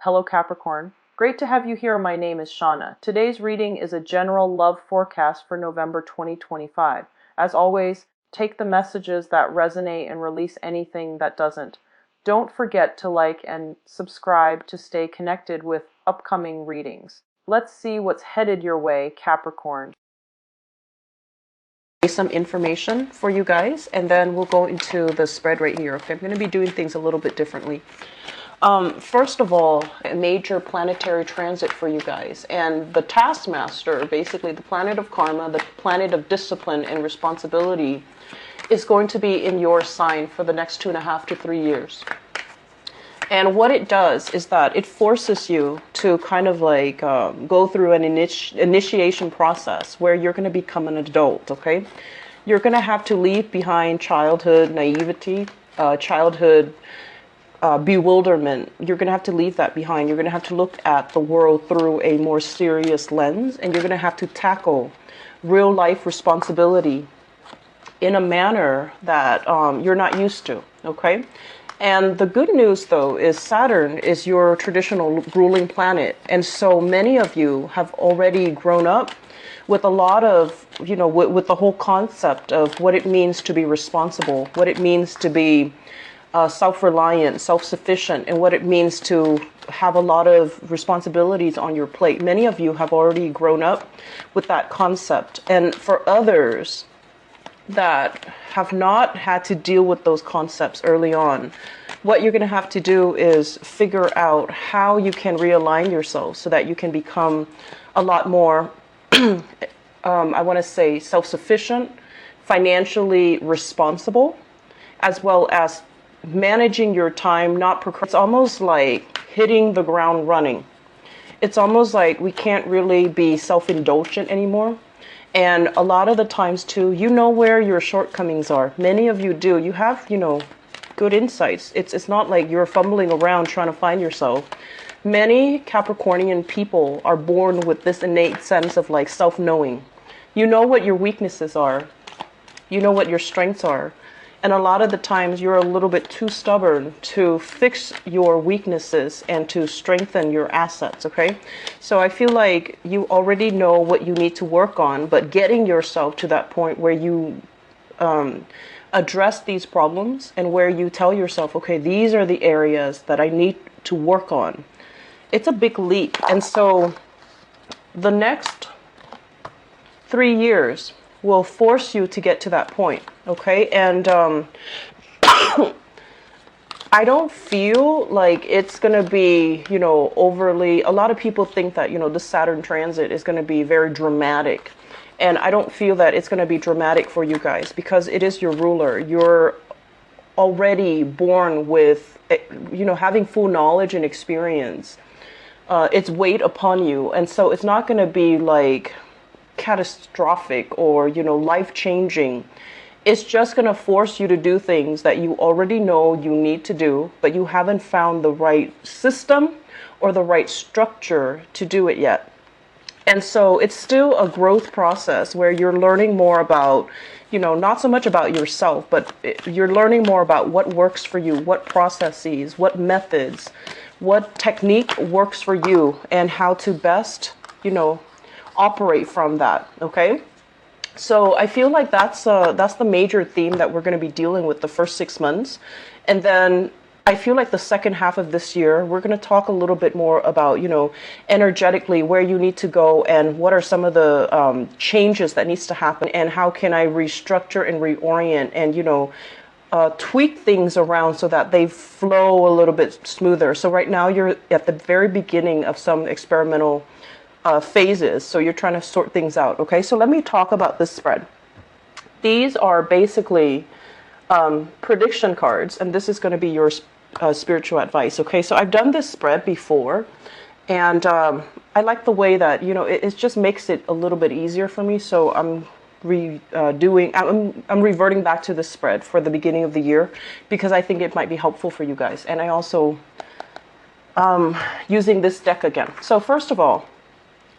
Hello Capricorn. Great to have you here. My name is Shauna. Today's reading is a general love forecast for November 2025. As always, take the messages that resonate and release anything that doesn't. Don't forget to like and subscribe to stay connected with upcoming readings. Let's see what's headed your way, Capricorn. Some information for you guys, and then we'll go into the spread right here. Okay, I'm going to be doing things a little bit differently. First of all, a major planetary transit for you guys, and the taskmaster, basically the planet of karma, the planet of discipline and responsibility, is going to be in your sign for the next 2.5 to 3 years. And what it does is that it forces you to kind of like go through an initiation process where you're going to become an adult, okay? You're going to have to leave behind childhood naivety, childhood bewilderment. You're going to have to leave that behind. You're going to have to look at the world through a more serious lens, and you're going to have to tackle real life responsibility in a manner that you're not used to, okay? And the good news, though, is Saturn is your traditional ruling planet. And so many of you have already grown up with a lot of, with the whole concept of what it means to be responsible, what it means to be self-reliant, self-sufficient, and what it means to have a lot of responsibilities on your plate. Many of you have already grown up with that concept. And for others that have not had to deal with those concepts early on, what you're going to have to do is figure out how you can realign yourself so that you can become a lot more, I want to say, self-sufficient, financially responsible, as well as managing your time, it's almost like hitting the ground running. It's almost like we can't really be self-indulgent anymore. And a lot of the times too, you know where your shortcomings are. Many of you do. You have, good insights. It's not like you're fumbling around trying to find yourself. Many Capricornian people are born with this innate sense of like self-knowing. You know what your weaknesses are. You know what your strengths are. And a lot of the times you're a little bit too stubborn to fix your weaknesses and to strengthen your assets, okay? So I feel like you already know what you need to work on, but getting yourself to that point where you address these problems and where you tell yourself, okay, these are the areas that I need to work on. It's a big leap. And so the next 3 years will force you to get to that point, okay? And I don't feel like it's going to be, overly, a lot of people think that, the Saturn transit is going to be very dramatic. And I don't feel that it's going to be dramatic for you guys because it is your ruler. You're already born with, having full knowledge and experience. It's weight upon you. And so it's not going to be like catastrophic or life-changing. It's just going to force you to do things that you already know you need to do, but you haven't found the right system or the right structure to do it yet. And so it's still a growth process where you're learning more about, not so much about yourself, but you're learning more about what works for you, what processes, what methods, what technique works for you, and how to best, operate from that, okay? So I feel like that's the major theme that we're going to be dealing with the first 6 months. And then I feel like the second half of this year, we're going to talk a little bit more about, energetically where you need to go and what are some of the changes that needs to happen and how can I restructure and reorient and, tweak things around so that they flow a little bit smoother. So right now you're at the very beginning of some experimental phases. So you're trying to sort things out. Okay, so let me talk about this spread. These are basically prediction cards, and this is going to be your spiritual advice. Okay, so I've done this spread before, and I like the way that it just makes it a little bit easier for me. So I'm reverting back to this spread for the beginning of the year because I think it might be helpful for you guys. And I also using this deck again. So first of all,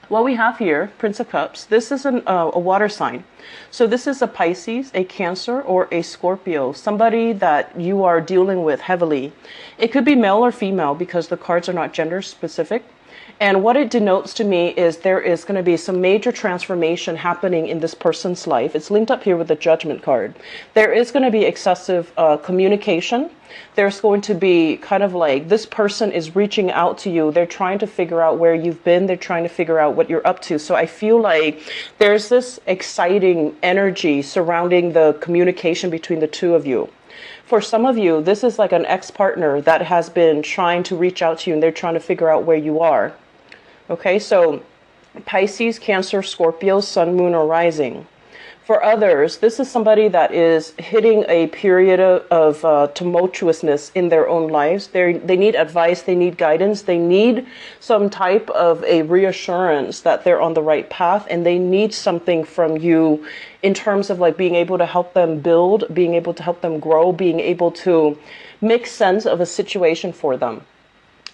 What we have here, Prince of Cups, this is a water sign. So this is a Pisces, a Cancer, or a Scorpio, somebody that you are dealing with heavily. It could be male or female because the cards are not gender specific. And what it denotes to me is there is going to be some major transformation happening in this person's life. It's linked up here with the Judgment card. There is going to be excessive communication. There's going to be kind of like this person is reaching out to you. They're trying to figure out where you've been. They're trying to figure out what you're up to. So I feel like there's this exciting energy surrounding the communication between the two of you. For some of you, this is like an ex-partner that has been trying to reach out to you and they're trying to figure out where you are. Okay, so Pisces, Cancer, Scorpio, Sun, Moon, or Rising. For others, this is somebody that is hitting a period of tumultuousness in their own lives. They need advice, they need guidance, they need some type of a reassurance that they're on the right path, and they need something from you in terms of like being able to help them build, being able to help them grow, being able to make sense of a situation for them.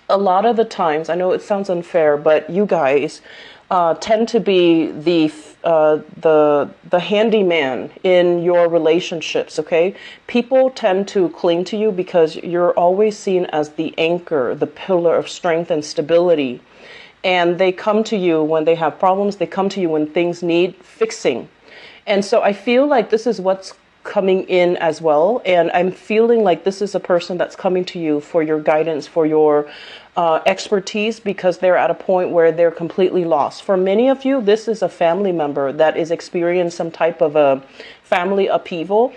A lot of the times, I know it sounds unfair, but you guys tend to be the handyman in your relationships, okay? People tend to cling to you because you're always seen as the anchor, the pillar of strength and stability. And they come to you when they have problems. They come to you when things need fixing. And so I feel like this is what's coming in as well, and I'm feeling like this is a person that's coming to you for your guidance, for your expertise, because they're at a point where they're completely lost. For many of you, this is a family member that is experiencing some type of a family upheaval,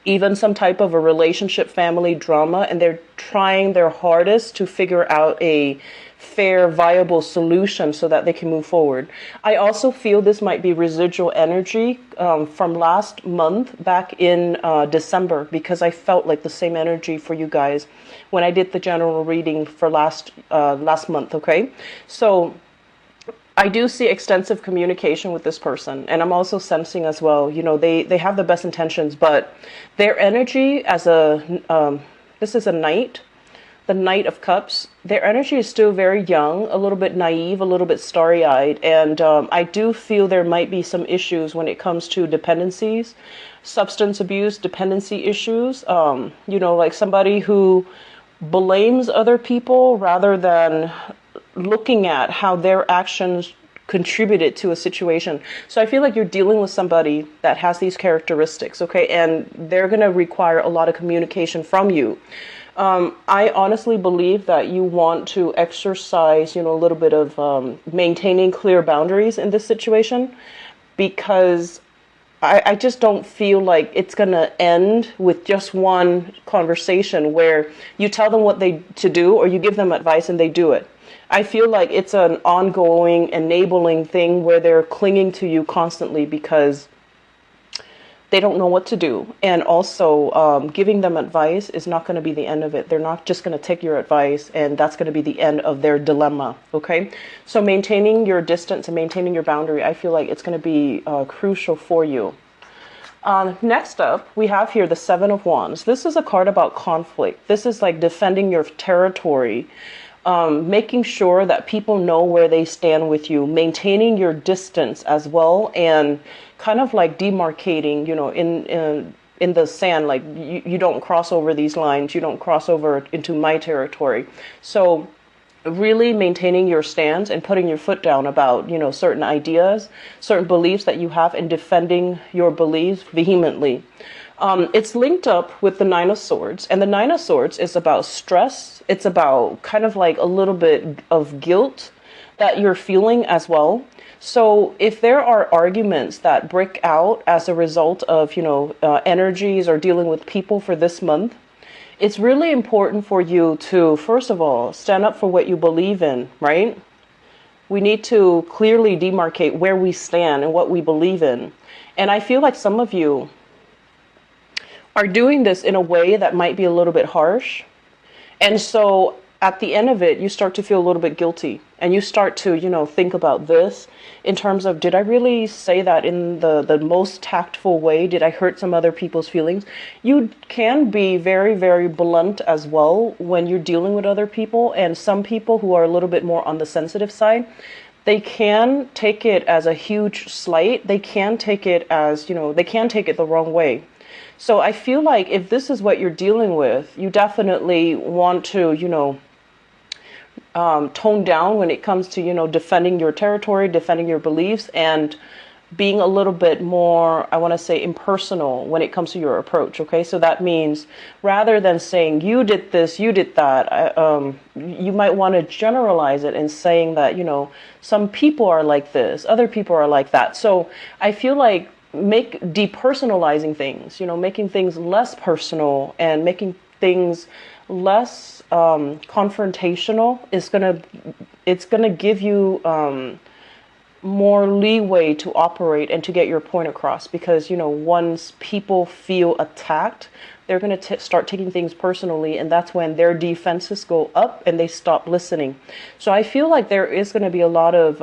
even some type of a relationship family drama, and they're trying their hardest to figure out a fair, viable solution so that they can move forward. I also feel this might be residual energy from last month back in December, because I felt like the same energy for you guys when I did the general reading for last month, okay? So I do see extensive communication with this person, and I'm also sensing as well, you know, they have the best intentions, but their energy as this is a knight, the Knight of Cups, their energy is still very young, a little bit naive, a little bit starry-eyed, and I do feel there might be some issues when it comes to dependencies, substance abuse, dependency issues, you know, like somebody who blames other people rather than looking at how their actions contributed to a situation. So I feel like you're dealing with somebody that has these characteristics, okay, and they're going to require a lot of communication from you. I honestly believe that you want to exercise, you know, a little bit of maintaining clear boundaries in this situation, because I just don't feel like it's going to end with just one conversation where you tell them what to do or you give them advice and they do it. I feel like it's an ongoing, enabling thing where they're clinging to you constantly because they don't know what to do. And also giving them advice is not going to be the end of it. They're not just going to take your advice and that's going to be the end of their dilemma. Okay. So maintaining your distance and maintaining your boundary, I feel like it's going to be crucial for you. Next up, we have here the Seven of Wands. This is a card about conflict. This is like defending your territory, making sure that people know where they stand with you, maintaining your distance as well, and kind of like demarcating, you know, in the sand, like you don't cross over these lines, you don't cross over into my territory. So really maintaining your stance and putting your foot down about, you know, certain ideas, certain beliefs that you have, and defending your beliefs vehemently. It's linked up with the Nine of Swords, and the Nine of Swords is about stress. It's about kind of like a little bit of guilt that you're feeling as well. So if there are arguments that break out as a result of, you know, energies or dealing with people for this month, it's really important for you to, first of all, stand up for what you believe in, right? We need to clearly demarcate where we stand and what we believe in. And I feel like some of you are doing this in a way that might be a little bit harsh. And so at the end of it, you start to feel a little bit guilty, and you start to, you know, think about this in terms of, did I really say that in the most tactful way? Did I hurt some other people's feelings? You can be very, very blunt as well when you're dealing with other people, and some people who are a little bit more on the sensitive side, they can take it as a huge slight. They can take it as, they can take it the wrong way. So I feel like if this is what you're dealing with, you definitely want to, tone down when it comes to, defending your territory, defending your beliefs, and being a little bit more, I want to say, impersonal when it comes to your approach. Okay, so that means rather than saying you did this, you did that, you might want to generalize it and saying that, some people are like this, other people are like that. So I feel like depersonalizing things, making things less personal and making things less confrontational it's gonna give you more leeway to operate and to get your point across, because once people feel attacked, they're going to start taking things personally, and that's when their defenses go up and they stop listening. So I feel like there is going to be a lot of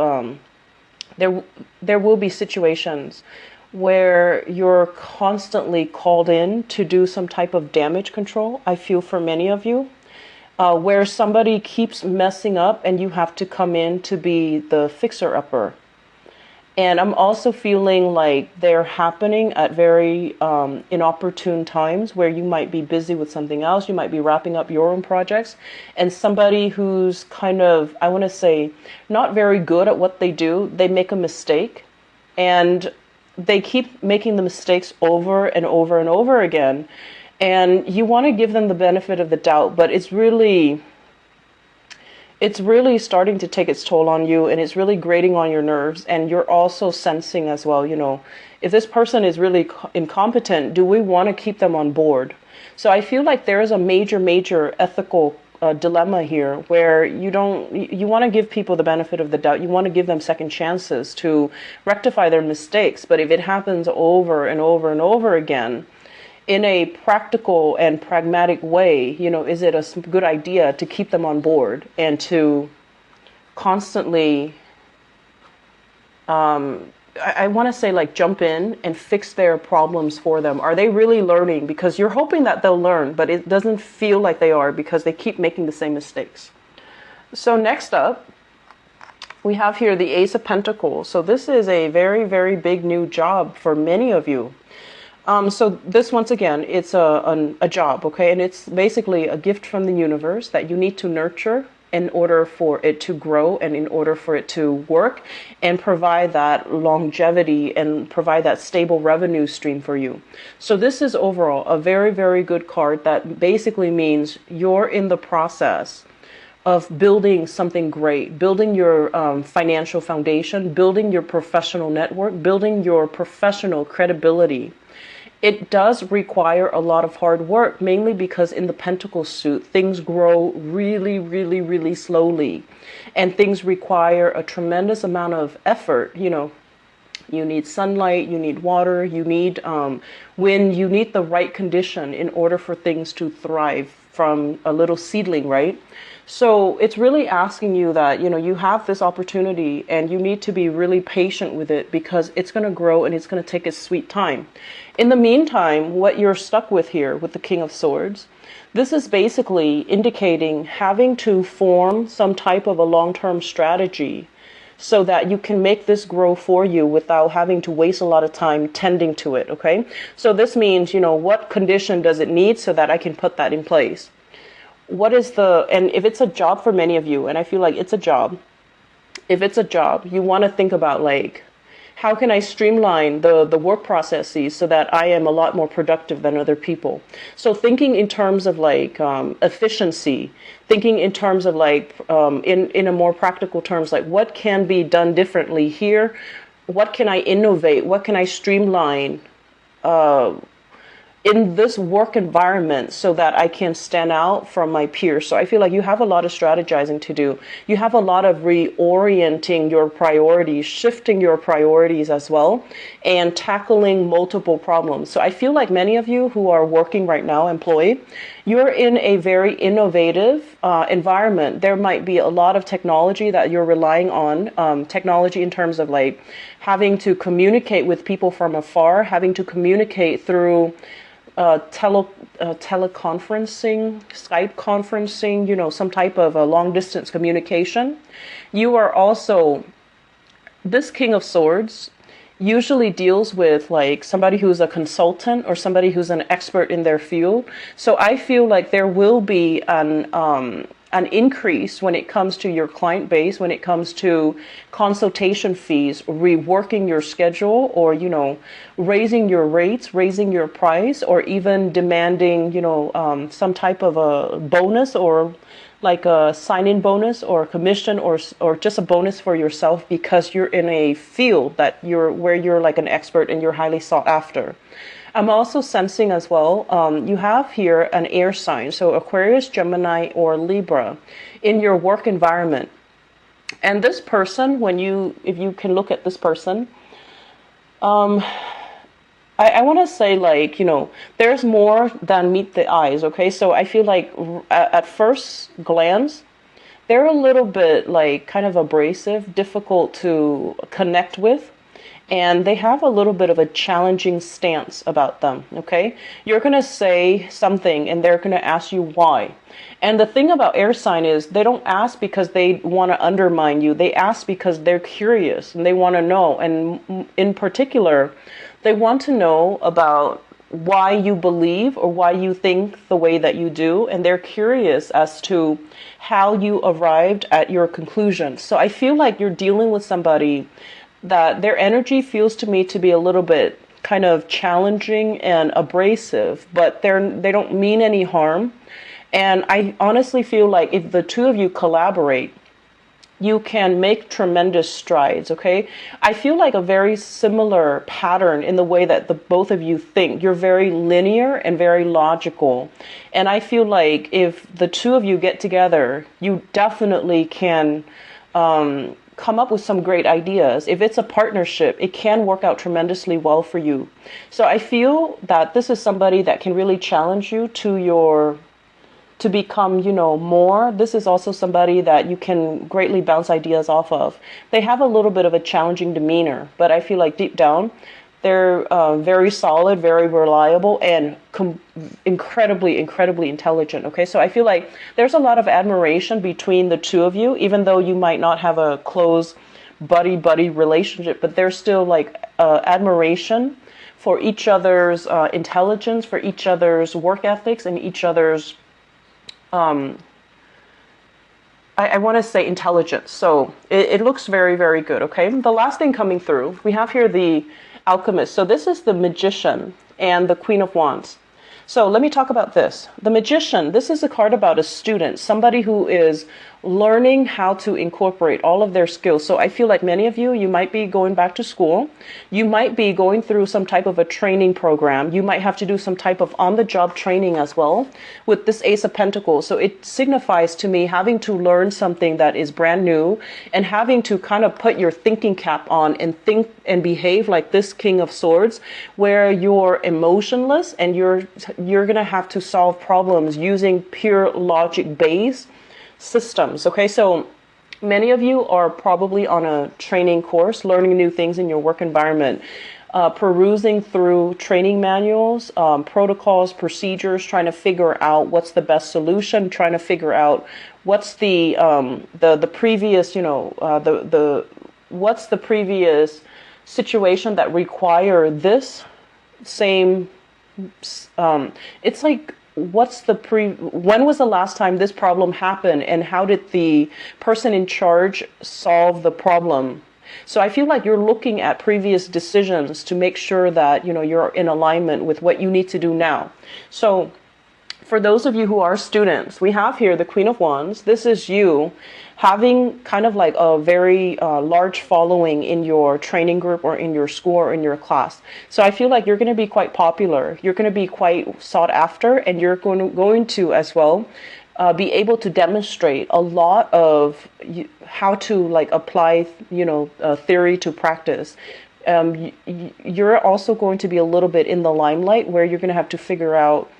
there will be situations where you're constantly called in to do some type of damage control. I feel for many of you, where somebody keeps messing up and you have to come in to be the fixer-upper. And I'm also feeling like they're happening at very inopportune times where you might be busy with something else. You might be wrapping up your own projects. And somebody who's kind of, I want to say, not very good at what they do, they make a mistake. And they keep making the mistakes over and over and over again. And you want to give them the benefit of the doubt, but it's really starting to take its toll on you, and it's really grating on your nerves. And you're also sensing as well, if this person is really incompetent, do we want to keep them on board? So I feel like there is a major ethical dilemma here where you want to give people the benefit of the doubt. You want to give them second chances to rectify their mistakes. But if it happens over and over and over again, in a practical and pragmatic way, is it a good idea to keep them on board and to constantly, I want to say, like, jump in and fix their problems for them? Are they really learning? Because you're hoping that they'll learn, but it doesn't feel like they are because they keep making the same mistakes. So next up, we have here the Ace of Pentacles. So this is a very, very big new job for many of you. So this, once again, it's a job, okay? And it's basically a gift from the universe that you need to nurture in order for it to grow and in order for it to work and provide that longevity and provide that stable revenue stream for you. So this is overall a very, very good card that basically means you're in the process of building something great, building your financial foundation, building your professional network, building your professional credibility. It does require a lot of hard work, mainly because in the Pentacle suit, things grow really, really, really slowly. And things require a tremendous amount of effort. You need sunlight, you need water, you need wind, you need the right condition in order for things to thrive from a little seedling, right? So it's really asking you that, you have this opportunity and you need to be really patient with it because it's going to grow and it's going to take its sweet time. In the meantime, what you're stuck with here with the King of Swords, this is basically indicating having to form some type of a long-term strategy so that you can make this grow for you without having to waste a lot of time tending to it, okay? So this means, what condition does it need so that I can put that in place? And if it's a job for many of you, and I feel like it's a job, if it's a job, you want to think about, like, how can I streamline the work processes so that I am a lot more productive than other people? So thinking in terms of, like, efficiency, thinking in terms of, like, in a more practical terms, like, what can be done differently here? What can I innovate? What can I streamline in this work environment so that I can stand out from my peers? So I feel like you have a lot of strategizing to do. You have a lot of reorienting your priorities, shifting your priorities as well, and tackling multiple problems. So I feel like many of you who are working right now, employed, you're in a very innovative environment. There might be a lot of technology that you're relying on, technology in terms of, like, having to communicate with people from afar, having to communicate through teleconferencing, Skype conferencing, some type of a long distance communication. You are also this King of Swords usually deals with like somebody who's a consultant or somebody who's an expert in their field. So I feel like there will be an increase when it comes to your client base, when it comes to consultation fees, reworking your schedule, or, you know, raising your rates, raising your price, or even demanding, you know, some type of a bonus, or like a sign-in bonus or a commission, or just a bonus for yourself because you're in a field that you're like an expert and you're highly sought after. I'm also sensing as well, you have here an air sign, so Aquarius, Gemini, or Libra in your work environment. And this person, if you can look at this person, I want to say, like, you know, there's more than meet the eyes, okay? So I feel like at first glance, they're a little bit like kind of abrasive, difficult to connect with, and they have a little bit of a challenging stance about them, okay? You're going to say something and they're going to ask you why. And the thing about air sign is they don't ask because they want to undermine you. They ask because they're curious and they want to know. And in particular, they want to know about why you believe or why you think the way that you do. And they're curious as to how you arrived at your conclusion. So I feel like you're dealing with somebody that their energy feels to me to be a little bit kind of challenging and abrasive, but they don't mean any harm. And I honestly feel like if the two of you collaborate, you can make tremendous strides, okay? I feel like a very similar pattern in the way that the both of you think. You're very linear and very logical. And I feel like if the two of you get together, you definitely can come up with some great ideas. If it's a partnership, it can work out tremendously well for you. So I feel that this is somebody that can really challenge you to become, you know, more. This is also somebody that you can greatly bounce ideas off of. They have a little bit of a challenging demeanor, but I feel like deep down, they're very solid, very reliable, and incredibly, incredibly intelligent. Okay, so I feel like there's a lot of admiration between the two of you, even though you might not have a close buddy-buddy relationship, but there's still like admiration for each other's intelligence, for each other's work ethics, and each other's I want to say intelligence. So it looks very, very good. Okay. The last thing coming through, we have here the Alchemist. So this is the Magician and the Queen of Wands. So let me talk about this. The Magician, this is a card about a student, somebody who is learning how to incorporate all of their skills. So I feel like many of you, you might be going back to school. You might be going through some type of a training program. You might have to do some type of on-the-job training as well with this Ace of Pentacles. So it signifies to me having to learn something that is brand new and having to kind of put your thinking cap on and think and behave like this King of Swords, where you're emotionless and you're going to have to solve problems using pure logic-based systems. Okay, so many of you are probably on a training course, learning new things in your work environment, perusing through training manuals, protocols, procedures, trying to figure out what's the best solution, trying to figure out what's the previous, what's the previous situation that require this same. It's like, when was the last time this problem happened, and how did the person in charge solve the problem? So I feel like you're looking at previous decisions to make sure that, you're in alignment with what you need to do now. So for those of you who are students, we have here the Queen of Wands. This is you having kind of like a very large following in your training group or in your school or in your class. So I feel like you're going to be quite popular. You're going to be quite sought after, and you're going to as well be able to demonstrate a lot of how to like apply, theory to practice. You're also going to be a little bit in the limelight, where you're going to have to figure out,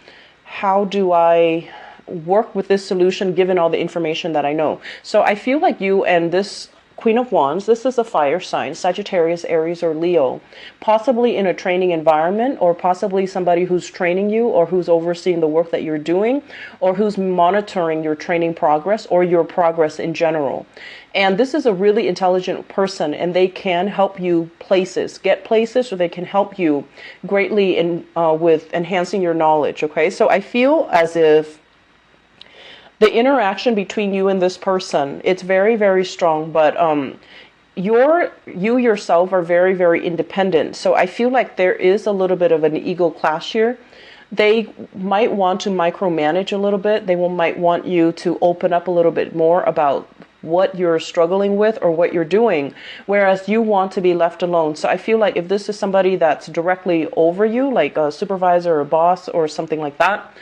how do I work with this solution given all the information that I know? So I feel like you and this Queen of Wands, this is a fire sign, Sagittarius, Aries, or Leo, possibly in a training environment, or possibly somebody who's training you or who's overseeing the work that you're doing, or who's monitoring your training progress or your progress in general. And this is a really intelligent person, and they can help you get places, or they can help you greatly with enhancing your knowledge, okay? So I feel as if the interaction between you and this person, it's very, very strong, but you yourself are very, very independent. So I feel like there is a little bit of an ego clash here. They might want to micromanage a little bit. Might want you to open up a little bit more about what you're struggling with or what you're doing, whereas you want to be left alone. So I feel like if this is somebody that's directly over you, like a supervisor or a boss or something like that,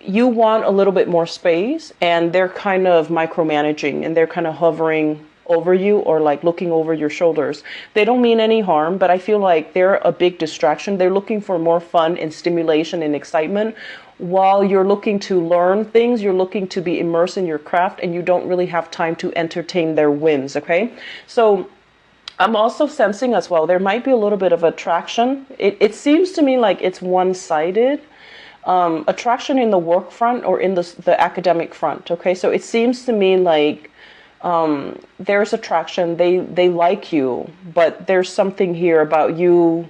you want a little bit more space, and they're kind of micromanaging, and they're kind of hovering over you, or like looking over your shoulders. They don't mean any harm, but I feel like they're a big distraction. They're looking for more fun and stimulation and excitement, while you're looking to learn things, you're looking to be immersed in your craft, and you don't really have time to entertain their whims, okay? So I'm also sensing as well, there might be a little bit of attraction. It seems to me like it's one-sided. Attraction in the work front or in the academic front, okay? So it seems to me like there's attraction, they like you, but there's something here about you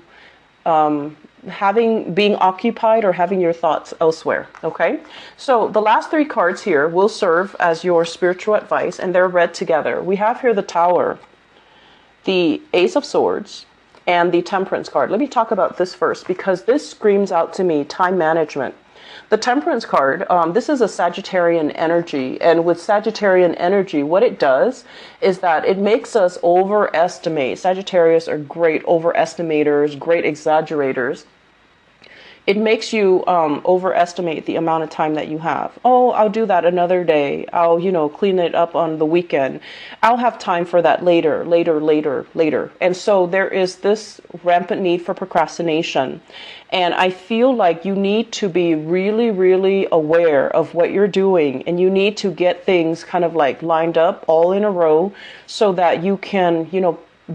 being occupied or having your thoughts elsewhere, okay? So the last three cards here will serve as your spiritual advice, and they're read together. We have here the Tower, the Ace of Swords, and the Temperance card. Let me talk about this first, because this screams out to me time management. The Temperance card, this is a Sagittarian energy, and with Sagittarian energy, what it does is that it makes us overestimate. Sagittarius are great overestimators, great exaggerators. It makes you overestimate the amount of time that you have. Oh, I'll do that another day. I'll, clean it up on the weekend. I'll have time for that later. And so there is this rampant need for procrastination. And I feel like you need to be really, really aware of what you're doing. And you need to get things kind of like lined up all in a row so that you can,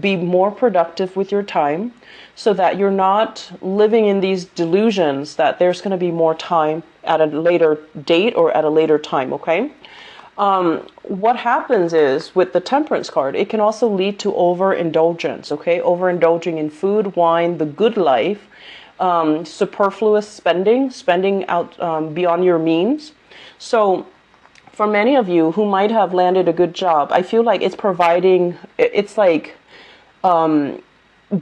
be more productive with your time, so that you're not living in these delusions that there's going to be more time at a later date or at a later time, okay? What happens is with the Temperance card, it can also lead to overindulgence, okay? Overindulging in food, wine, the good life, superfluous spending out beyond your means. So for many of you who might have landed a good job, I feel like it's like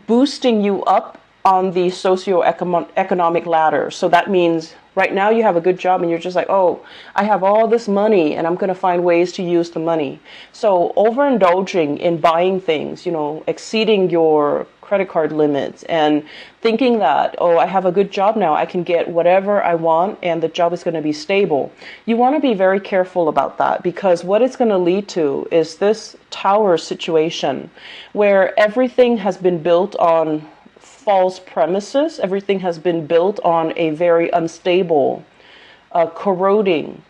boosting you up on the socioeconomic ladder. So that means right now you have a good job and you're just like, oh, I have all this money and I'm going to find ways to use the money. So overindulging in buying things, exceeding your credit card limits and thinking that, oh, I have a good job now, I can get whatever I want and the job is going to be stable. You want to be very careful about that, because what it's going to lead to is this Tower situation where everything has been built on false premises. Everything has been built on a very unstable, corroding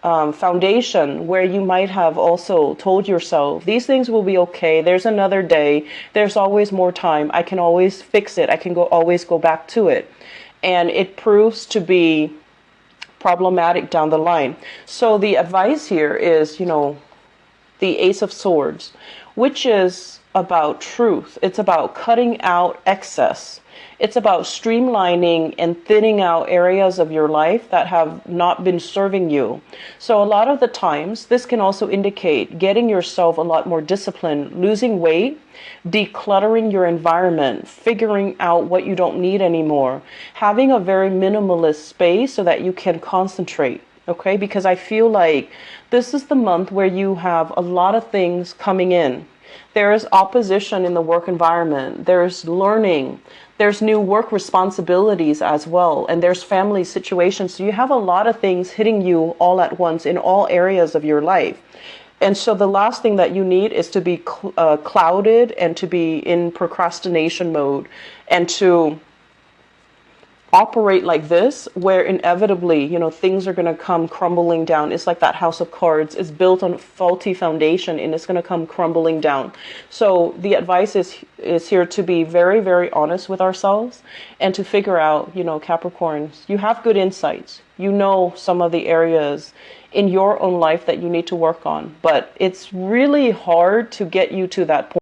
foundation, where you might have also told yourself, these things will be okay. There's another day. There's always more time. I can always fix it. I can always go back to it. And it proves to be problematic down the line. So the advice here is, the Ace of Swords, which is about truth. It's about cutting out excess. It's about streamlining and thinning out areas of your life that have not been serving you. So a lot of the times, this can also indicate getting yourself a lot more disciplined, losing weight, decluttering your environment, figuring out what you don't need anymore, having a very minimalist space so that you can concentrate. Okay, because I feel like this is the month where you have a lot of things coming in. There is opposition in the work environment. There's learning. There's new work responsibilities as well. And there's family situations. So you have a lot of things hitting you all at once in all areas of your life. And so the last thing that you need is to be clouded and to be in procrastination mode and to operate like this, where inevitably, you know, things are going to come crumbling down. It's like that house of cards. It's built on a faulty foundation and it's going to come crumbling down. So the advice is here to be very, very honest with ourselves and to figure out, you know, Capricorns, you have good insights. You know some of the areas in your own life that you need to work on, but it's really hard to get you to that point.